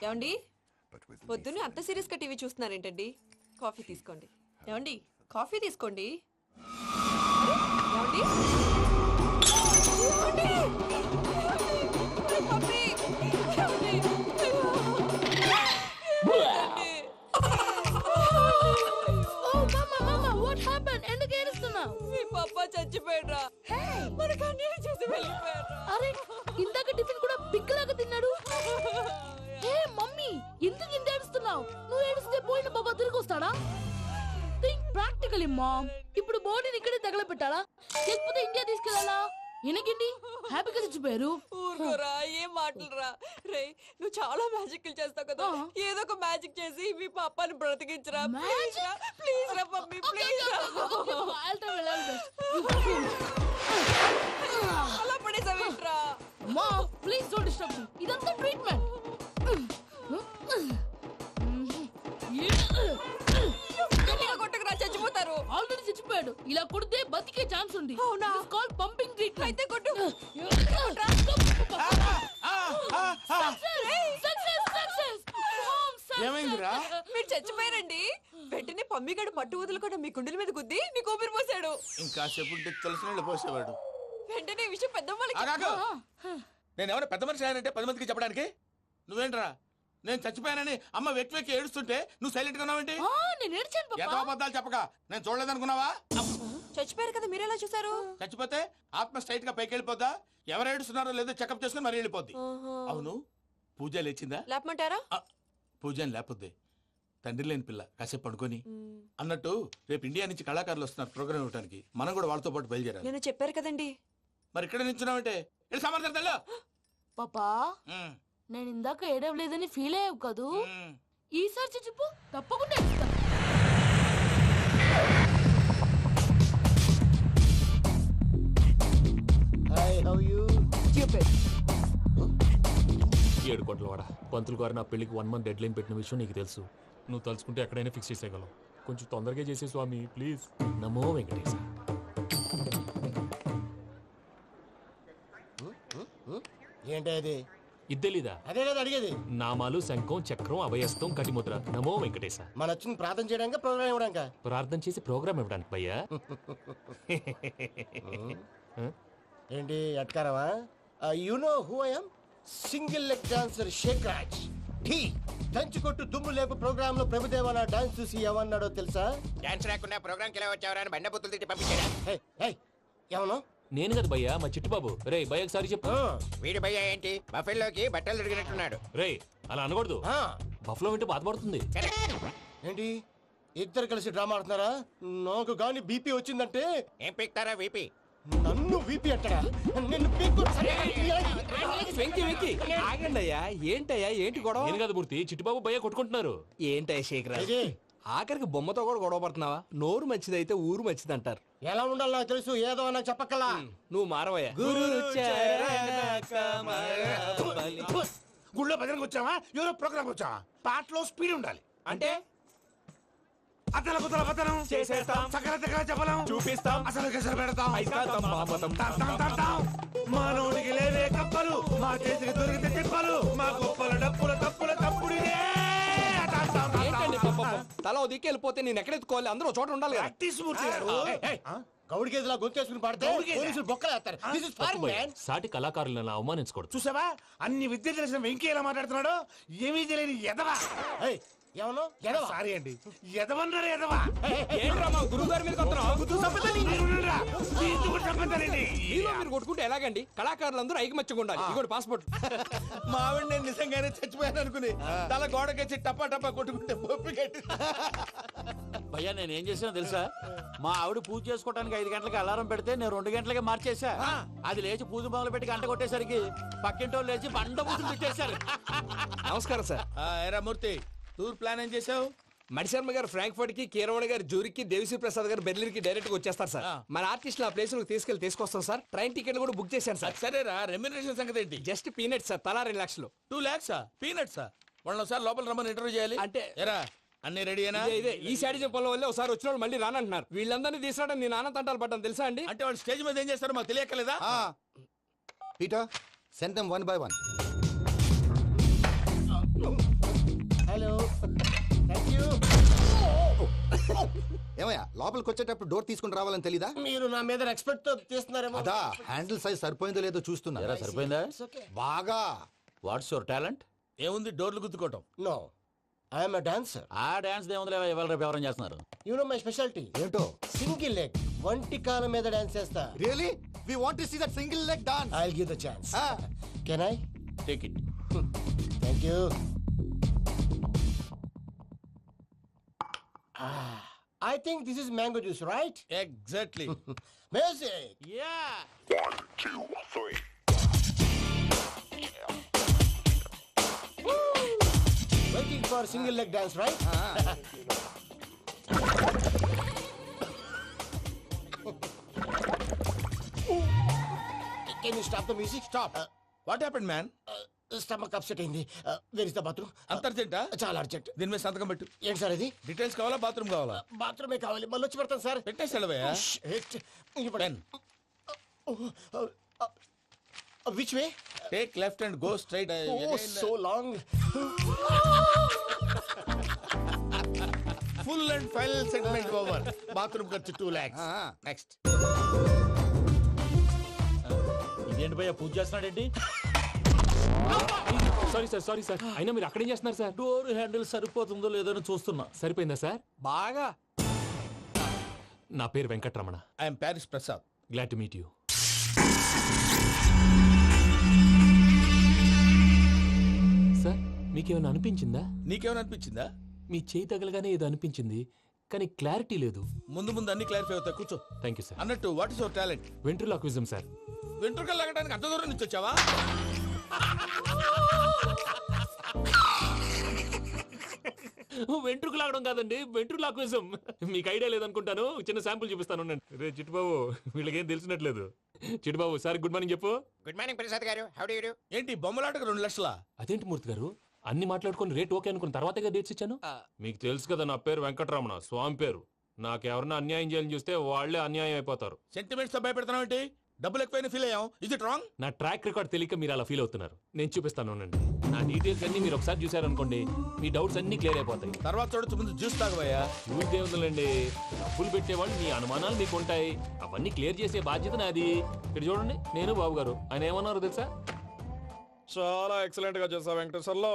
ఏమండి పొద్దున్నే అంత సీరియస్ గా టీవీ చూస్తున్నారేంటండి? కాఫీ తీసుకోండి. ఏమండి కాఫీ తీసుకోండి. ఏమండి? ఏమండి? ఏమండి? పప్పి! ఏమండి? మీ పప్ప చచ్చిపోయాడ్రా. మనకు అన్యాయం చేసి వెళ్ళిపోయాడ్రా. అరే ఇందాక టిఫిన్ కూడా బిగ్గలాగా తిన్నాడు. ఏ మమ్మీ ఎందుకు ఇంత ఏడుస్తున్నావు? నువ్వు ఏడిస్తే పోయిన బాబా తిరిగి వస్తాడా? Think practically mom. ఇప్పుడు బాడీని ఇక్కడే తగలబెట్టాలా లేకపోతే ఇండియా తీసుకెళ్లాలా? ఎనకండి హ్యాపీగా చచ్చిపోయారు. ఊరుకోరా, ఏం మాటలురా. రే నువ్వు చాలా మ్యాజిక్ చేస్తావు కదా, ఏదో ఒక మ్యాజిక్ చేసి మీ పాపాని బ్రతికించరా. ప్లీజ్ రా మమ్మీ, ప్లీజ్ రా. అలా పడేసావేంట్రా? మా ప్లీజ్ డోంట్ డిస్టర్బ్ మీ. ఇదంతా ట్రీట్మెంట్. కొట్టకురా, చచ్చిపోతారు. ఆల్రెడీ చచ్చిపోయాడు. ఇలా కొడితే బతికే ఛాన్స్ ఉంది. అవునా? It's called pumping treatment. అయితే కొట్టు. ఏమైందిరా? మీరు చచ్చిపోయారండి. వెంటనే పమ్మిగాడు మట్టు వదులుకుండా మీ గుండెల మీద గుద్ది మీకు ఊపిరి పోసాడు. ఇంకా సేపు తెలిసిన వాళ్ళు పోసేవాడు. వెంటనే ఈ విషయం పెద్దవాళ్ళకి నేను ఎవరైనా పెద్ద మనిషి ఆయనంటే 10 మందికి చెప్పడానికి. నువ్వేంట్రా నేను చచ్చిపోయానని అమ్మ వెక్కి వెక్కి ఏడుస్తుంటే నువ్వు సైలెంట్ గా ఉన్నావేంటి? నేను ఏడ్చాను పాపా. ఎంతో అబద్ధాలు చెప్పక నేను చూడలేదనుకున్నావా? చచ్చిపోయారు కదా, మీరెలా చూసారు? చచ్చిపోతే ఆత్మ స్ట్రైట్ గా పైకి వెళ్ళిపోద్దా? ఎవరు ఏడుస్తున్నారో లేదో చెకప్ చేసుకుని మరీ వెళ్ళిపోద్ది. అవును పూజ లేచిందా? లేపమంటారా? పూజ అని లేకపోద్ది. తండ్రి లేని పిల్ల కాసేపు పడుకొని. అన్నట్టు రేపు ఇండియా నుంచి కళాకారులు వస్తున్నారు ప్రోగ్రామ్ ఇవ్వడానికి. మనం కూడా వాళ్ళతో పాటు బయలుదేరాలి. నేను చెప్పారు కదండి. మరి ఇక్కడ నించున్నావంటే సమాధానం. పాపా నేను ఇందాక ఏడవలేదని ఫీల్ అయ్యావు కదూ. ఈసారి చచ్చిపో తప్పకుండా ఏడుస్తా. ఏడు కోట్ల వాడ పంతులు గారు నా పెళ్లికి 1 month డెడ్ లైన్ పెట్టిన విషయం నీకు తెలుసు. నువ్వు తలుచుకుంటే ఎక్కడైనా ఫిక్స్ చేసేయగలవు. కొంచెం తొందరగా చేసే స్వామి ప్లీజ్. నమో వెంకటేశ. ఏంటి అది? ఇద్దెలీదా? అదే కదా అడిగేది. నామాలు శంఖం చక్రం అభయస్తం కటిముద్ర. నమో వెంకటేశ. మన వచ్చింది ప్రార్థన చేయడానికి ప్రోగ్రామ్ ఇవ్వడానిక? ప్రార్థన చేసి ప్రోగ్రామ్ ఇవ్వడానికి భయ్యా. ఏంటి అట్కారమా? You know who I am? Single leg dancer shake Raj. ఢీ దంచి కొట్టు దుమ్ము లేపు ప్రోగ్రామ్ లో ప్రభుదేవ నా డాన్స్ చూసి ఏమన్నాడో తెలుసా? డాన్స్ రాకుండా ప్రోగ్రామ్ కి ఎలా వచ్చావరా అని బండ బుద్ధులు తిట్టి పంపించారా? ఏమను? నేను కదా భయ్యా, మా చిట్టుబాబు. రే భయ్య ఒకసారి చెప్పు. వీడి భయ్య ఏంటి బఫెల్లోకి బట్టలు తిరిగినట్టున్నాడు. రే అలా అనకూడదు. బఫ్లో వింటే బాధపడుతుంది. ఏంటి ఇద్దరు కలిసి డ్రామా ఆడుతున్నారా? నాకు గాని బీపీ వచ్చిందంటే ఏం పీక్తారా వీపీ? నన్ను వీపీ అంటారా? నిన్ను పీక్కు. ఆగండి అయ్యా. ఏంటయ్యా ఏంటి గొడవ? నేను కదా మూర్తి, చిట్టుబాబు భయ్య కొట్టుకుంటున్నారు. ఏంటయ్యా శేఖరా, ఆఖరికి బొమ్మతో కూడా గొడవ పడుతున్నావా? నోరు మంచిదైతే ఊరు మంచిది అంటారు. ఎలా ఉండాలి నాకు తెలుసు, ఏదో నాకు చెప్పక్కలా. నువ్వు మారవయ్యా. గుళ్ళో భజనకు వచ్చావా? ఎవరో ప్రోగ్రామ్ వచ్చావా? పాటలో స్పీడ్ ఉండాలి. అంటే అతల కుతల పతనం చేసేస్తాం, సకల దగ్గర చెప్పలేం, చూపిస్తాం, అసలు గసలు పెడతాం, ఐకాంతం, మాపతం. మానవుడికి లేవే కప్పలు, మా చేతికి దొరికితే తిప్పలు, మా గొప్పల డప్పుల తప్పుల తప్పుడిదే. ఏంటండి పాపం? తల ఓ దిక్కు వెళ్ళిపోతే నేను ఎక్కడెత్తుకోవాలి? అందరూ చోట ఉండాలి కదా. గౌడి గేదెలా గొంతేసుకుని పాడితే పోలీసులు బొక్కలేస్తారు. This is foreign, man. సాటి కళాకారులను అవమానించకూడదు. చూసావా అన్ని విద్య తెలిసిన వెంకీ ఎలా మాట్లాడుతున్నాడు? ఏమీ తెలియని ఎదవా. ఏమను ఎదవా? సారీ అండి, ఎదవన్నారు ఎదవా. ఏంట్రా మా గురువు గారి మీద మీరు కొట్టుకుంటే ఎలాగండి? కళాకారులందరూ ఐకమత్యంగా ఉండాలి. ఇగోటి పాస్పోర్ట్. మా ఆవిడ నేను నిజంగానే చచ్చిపోయాను అనుకుని తల గోడకొచ్చి టపా టపా కొట్టుకుంటే బొప్పి కట్టి. భయ్యా నేను ఏం చేసినా తెలుసా? మా ఆవిడ పూజ చేసుకోవడానికి 5 గంటలకి అలారం పెడితే నేను 2 గంటలకే మార్చేసా. అది లేచి పూజ మొదలు పెట్టి గంట కొట్టేసరికి పక్కింటి వాళ్ళు లేచి బండ పూజలు పెట్టేశారు. నమస్కారం సార్. ఏరా మూర్తి, టూర్ ప్లాన్ ఏం చేసావు? మణిశర్మ గారు ఫ్రాంక్ఫర్ట్ కి, కీరవాణి గారు జూరిక్ కి, దేవిశ్రీ ప్రసాద్ గారు బెర్లిన్ కి డైరెక్ట్ గా వచ్చేస్తారు సార్. మన ఆర్టిస్ట్ ఆ ప్లేస్ తీసుకొస్తాం సార్. ట్రైన్ టికెట్ కూడా బుక్ చేశాను సార్. సరేరా, రెమ్యూనరేషన్ సంగతి ఏంటి? జస్ట్ పీనట్స్ సార్, తలా 2 లక్షలు. 2 lakhs పీనట్స్. వాళ్ళని ఒకసారి లోపల రమ్మని ఇంటర్వ్యూ చేయాలి. అంటే ఎరా అన్ని రెడీనా? ఇదే ఈ శాడిజం పొలం వల్ల ఒకసారి వచ్చిన వాళ్ళు మళ్ళీ రానంటున్నారు. వీళ్ళందరినీ తీసుకురావడం నేను నాన్న తంటాలు పడ్డాను తెలుసా అండి? అంటే వాళ్ళు స్టేజ్ మీద ఏం చేస్తారో మాకు తెలియక్కలేదా? Peter, send them one by one. ఏమయ్యా లోపలికి వచ్చేటప్పుడు డోర్ తీసుకుని రావాలని తెలీదా? మీరు నా మీద ఎక్స్పెక్ట్ తో తీస్తున్నారేమో. అదా హ్యాండిల్ సైజ్ సరిపోయిందో లేదో చూస్తున్నా. ఎరా సరిపోయిందా? బాగా. What's your talent? ఏముంది డోర్లు గుద్దుకోవటం. No, I'm dancer. ఆ డాన్స్ దేవుందిలే, ఇవాళ రేపు ఎవరైనా చేస్తున్నారు. యు నో మై స్పెషాలిటీ ఏంటో? సింగిల్ లెగ్, వంటి కాలం మీద డాన్స్ చేస్తా. Really we want to see that single leg dance. I will give the chance. Can I? Take it. Thank you. I think this is mango juice, right? Exactly. Music. Yeah. Waiting for single leg dance, right? Can you stop the music? Stop. What happened man? Stomach upset అయింది. Where is the bathroom? అంత అర్జెంటా? చాలా urgent. దీని మీద సంతకం పెట్టు. ఏంటి sir ఇది? Details కావాలా బాత్రూమ్ కావాలా? బాత్రూమే కావాలి, మళ్ళీ వచ్చి పెడతాను సార్. పెట్టేసి వెళ్ళవయ్యా. Pen. Which way? Take left and go straight. Oh, so long. Full and final segment over. Bathroom ఖర్చు 2 lakhs. నెక్స్ట్. ఇదేంటి భయ్యా పూజ చేస్తున్నాడేంటి? సారీ సార్ అయినా మీరు అక్కడేం చేస్తున్నారు సార్? డోర్ హ్యాండిల్ సరిపోతుందో లేదో అని చూస్తున్నా. సరిపోయిందా సార్? బాగా. నా పేరు Venkatramana. I'm Paris Prasad. Glad to meet you. Sir మీకేమైనా అనిపించిందా? నీకేమైనా అనిపించిందా? మీ చేయి తగలగానే ఏదో అనిపించింది, కానీ క్లారిటీ లేదు. ముందు ముందు అన్ని క్లారిఫై అవుతాయి, కూర్చో. Thank you sir. అన్నట్టు what is your talent? Ventriloquism sir. వెంట్రుకలు లాగడానికి అంత దూరం నుంచి వచ్చావా? వెంట్రుకు లాగడం కాదండి, వెంట్రులాక్విజం. మీకు ఐడియా లేదనుకుంటాను, చిన్న శాంపుల్ చూపిస్తాను. రే చిట్టుబాబు, వీళ్ళకేం తెలిసినట్లేదు. చిట్టుబాబు సార్ గుడ్ మార్నింగ్ చెప్పు. Good morning Prasad garu. How do you do? ఏంటి బొమ్మలాటకు 2 లక్షలా? అదేంటి మూర్తి గారు, అన్ని మాట్లాడుకొని రేట్ ఓకే అనుకున్న తర్వాతగా డేట్స్ ఇచ్చాను. మీకు తెలుసు కదా నా పేరు వెంకటరమణ, స్వామి పేరు. నాకెవరన్నా అన్యాయం చేయాలని చూస్తే వాళ్లే అన్యాయం అయిపోతారు. సెంటిమెంట్స్ తో భయపెడతావు ఏంటి? డబ్బులు ఎక్కువైనా ఫీల్ అయ్యాం. Is it wrong? నా ట్రాక్ రికార్డ్ తెలియక మీరు అలా ఫీల్ అవుతున్నారు. నేను చూపిస్తాను ఉండండి. నా డీటెయిల్స్ అన్ని మీరు ఒకసారి చూసారనుకోండి, మీ డౌట్స్ అన్ని క్లియర్ అయిపోతాయి. తర్వాత చూడొచ్చు, ముందు జ్యూస్ తాగబోయా. చూస్తే ఉందండి, డబ్బులు పెట్టేవాళ్ళు మీ అనుమానాలు మీకు ఉంటాయి, అవన్నీ క్లియర్ చేసే బాధ్యత నాది. ఇక్కడ చూడండి, నేను బాబు గారు. ఆయన ఏమన్నారు తెలుసా? చాలా ఎక్సలెంట్ గా చేసావు వెంకటేశ్వర్లో.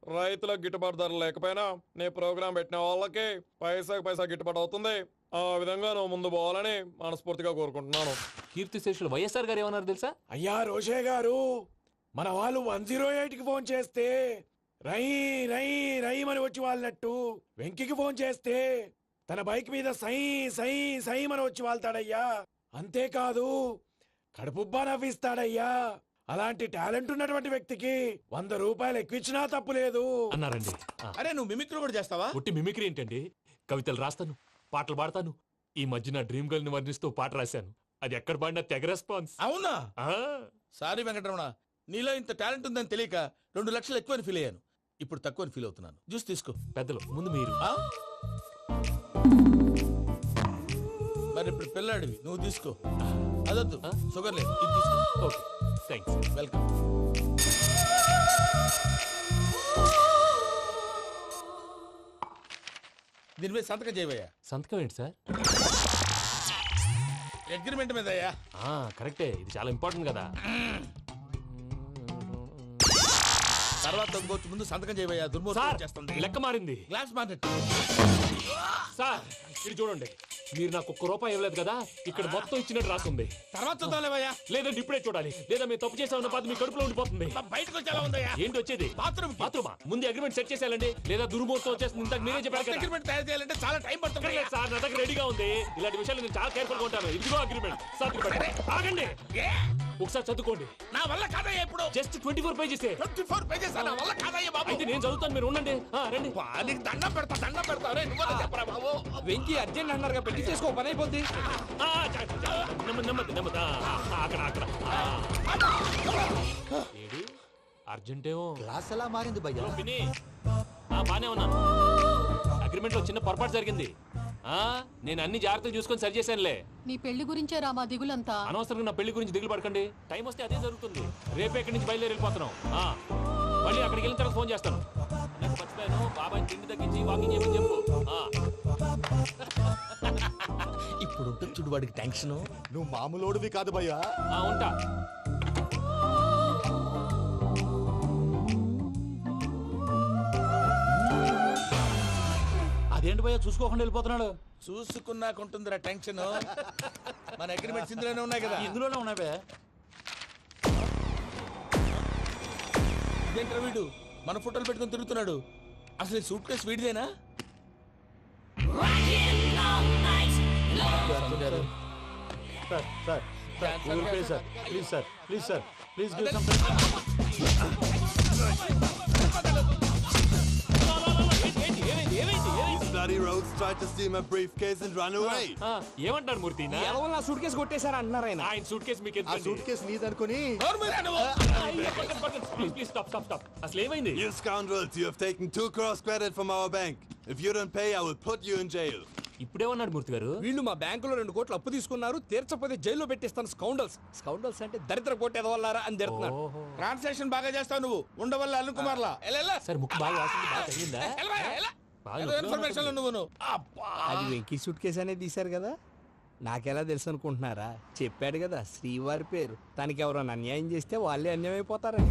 రైతులకు గిట్టుబాటు ధర లేకపోయినా నీ ప్రోగ్రాం పెట్టిన వాళ్ళకి పైసాకి పైసా గిట్టుబాటు అవుతుంది. ఆ విధంగా నువ్వు ముందు పోవాలని మనస్ఫూర్తిగా కోరుకుంటున్నాను. కీర్తిశేషులు వైఎస్ఆర్ గారు ఏమన్నారు తెలుసా? అయ్యా రోషే గారు, మన వాళ్ళు 108కి ఫోన్ చేస్తే రై రై రై అని వచ్చి వాళ్ళనట్టు, వెంకికి ఫోన్ చేస్తే తన బైక్ మీద సై సై సై అని వచ్చి వాళ్తాడయ్యా. అంతేకాదు కడుపుబ్బా నవ్విస్తాడయ్యా. అలాంటి టాలెంట్ ఉన్నటువంటి వ్యక్తికి 100 రూపాయలు ఎక్కువచ్చినా తప్పు లేదు అన్నారండి. అరే నువ్వు మిమిక్రీ కూడా చేస్తావా? ఒట్టి మిమిక్రీ ఏంటండి, కవితలు రాస్తాను, పాటలు పాడతాను. ఈ మధ్య నా డ్రీమ్ గర్ల్ ని వర్ణిస్తూ పాట రాశాను. అది ఎక్కడ పాడినా తెగ రెస్పాన్స్. అవునా? సారీ వెంకటరమణ, నీలో ఇంత టాలెంట్ ఉందని తెలియక 2 లక్షలు ఎక్కువని ఫీల్ అయ్యాను. ఇప్పుడు తక్కువని ఫీల్ అవుతున్నాను. జ్యూస్ తీసుకో. పెద్దలు ముందు మీరు. మరి ఇప్పుడు పిల్లాడివి, నువ్వు తీసుకో. అదొద్దు, షుగర్ లేదు, ఇది తీసుకో. Okay thanks. వెల్కమ్. దీని మీద సంతకం చేయవయ్యా. సంతకం ఏంటి సార్? అగ్రిమెంట్ మీద అయ్యా. కరెక్టే, ఇది చాలా ఇంపార్టెంట్ కదా. తర్వాత ఇంకొచ్చి ముందు సంతకం చేయవయ్యా. దుర్మోహం చేస్తుంది. లెక్క మారింది. Glass market. సార్ ఇది చూడండి, మీరు నాకు 1 రూపాయి ఇవ్వలేదు కదా, ఇక్కడ మొత్తం ఇచ్చినట్టు రాస్తుంది. తర్వాత చూద్దాంలేవయ్యా. లేదంటే ఇప్పుడే చూడాలి, లేదా మీరు తప్పు చేసామన్న బాధ మీ కడుపులో ఉండిపోతుంది. బయటకు వచ్చేలా ఉందయ్యా. ఏంటి వచ్చేది? బాత్రూమా? ముందు అగ్రిమెంట్ సెట్ చేసేయాలండి, లేదా దుర్మూర్తం వచ్చేస్తుంది. ఇంతకు మీరే చెప్పారు కదా. అగ్రిమెంట్ తయారు చేయాలంటే చాలా టైం పడుతుంది సార్. నా దగ్గర రెడీగా ఉంది. ఇలాంటి విషయాలు నేను చాలా కేర్ఫుల్ గా ఉంటాను. ఇదిగో అగ్రిమెంట్. ఆగండి, ఒకసారి చదువుకోండి. నా వల్ల కాదయ్యా. ఇప్పుడు జస్ట్ 24 పేజెస్. 24 పేజెస్ నా వల్ల కాదయ్యా బాబు. అయితే నేను చదువుతాను, మీరు ఉండండి. రండి. నీకు దండం పెడతా చెప్పరా బాబు. వెంకీ అర్జెంట్ అన్నారుగా, పెళ్లి చేసుకో, పని అయిపోద్ది. నెమ్మది అక్కడ ఏడి అర్జెంటేమో. క్లాస్ ఎలా మారింది భయ్యా? పిన్ని బానే ఉన్నాను. అగ్రిమెంట్ లో చిన్న పొరపాటు జరిగింది. నేను అన్ని జాగ్రత్తలు చూసుకొని సరి చేశానులే. నీ పెళ్లి గురించే రా మా దిగులంతా. అనవసరంగా నా పెళ్లి గురించి దిగులు పడకండి. టైం వస్తే అదే జరుగుతుంది. రేపే ఇక్కడి నుంచి బయలుదేరి వెళ్ళిపోతున్నాం. మళ్ళీ అక్కడికి వెళ్ళిన తర్వాత ఫోన్ చేస్తాను. నాకు మర్చిపోయాను, బాబాయ్ తిండి తగ్గించి వాకింగ్ చేయమని చెప్పు. ఇప్పుడు ఉంటుంది చూడు వాడికి టెన్షన్. నువ్వు మామూలోడివి కాదు భయ్యా. ఉంటా. అదేంటి భయ్యా చూసుకోకుండా వెళ్ళిపోతున్నాడు? చూసుకున్నాకుంటుందిరా టెన్షన్. మన అగ్రిమెంట్స్ ఇందులోనే ఉన్నాయి కదా. ఇందులోనే ఉన్నాయి భయ్యా. ఇదేంట్రా వీడు మన ఫోటోలు పెట్టుకొని తిరుగుతున్నాడు? అసలు ఈ సూట్ కేసు వీడిదేనా? సార్ సార్ సార్ ఊరికే sir, please sir, please sir, please give some. These bloody rogues tried to steal my briefcase and run away. ఏమంటారు మూర్తి? నా సూట్ కేసు కొట్టేశారు అన్నారా ఆయన? ఆయన సూట్ కేసు మీకు ఆ సూట్ కేసు నీదనుకుని. Please stop stop stop. అసలు ఏమైంది? You scoundrels, you have taken 2 crores credit from our bank. If you don't pay, I will put you in jail. ఇప్పుడేమన్నాడు మూర్తి గారు? వీళ్ళు మా బ్యాంకులో 2 కోట్లు అప్పు తీసుకున్నారు, తీర్చకపోతే జైల్లో పెట్టిస్తాను. స్కౌండల్స్. స్కౌండల్స్ అంటే దరిద్ర కోట ఎదవల్లారా అని తిడుతున్నారు. ట్రాన్సాక్షన్ బాగా చేస్తావు నువ్వు. ఉండవల్ల అరుణ్ కుమార్ లా సార్ ముక్కు బాగా వాసింది, బాగా తగ్గిందా? బాగా ఇన్ఫర్మేషన్ నువ్వు. అది వెంకీ సూట్ కేసు అనేది తీశారు కదా, నాకెలా తెలుసు అనుకుంటున్నారా? చెప్పాడు కదా శ్రీవారి పేరు. తనకి ఎవరైనా అన్యాయం చేస్తే వాళ్ళే అన్యాయం అయిపోతారని.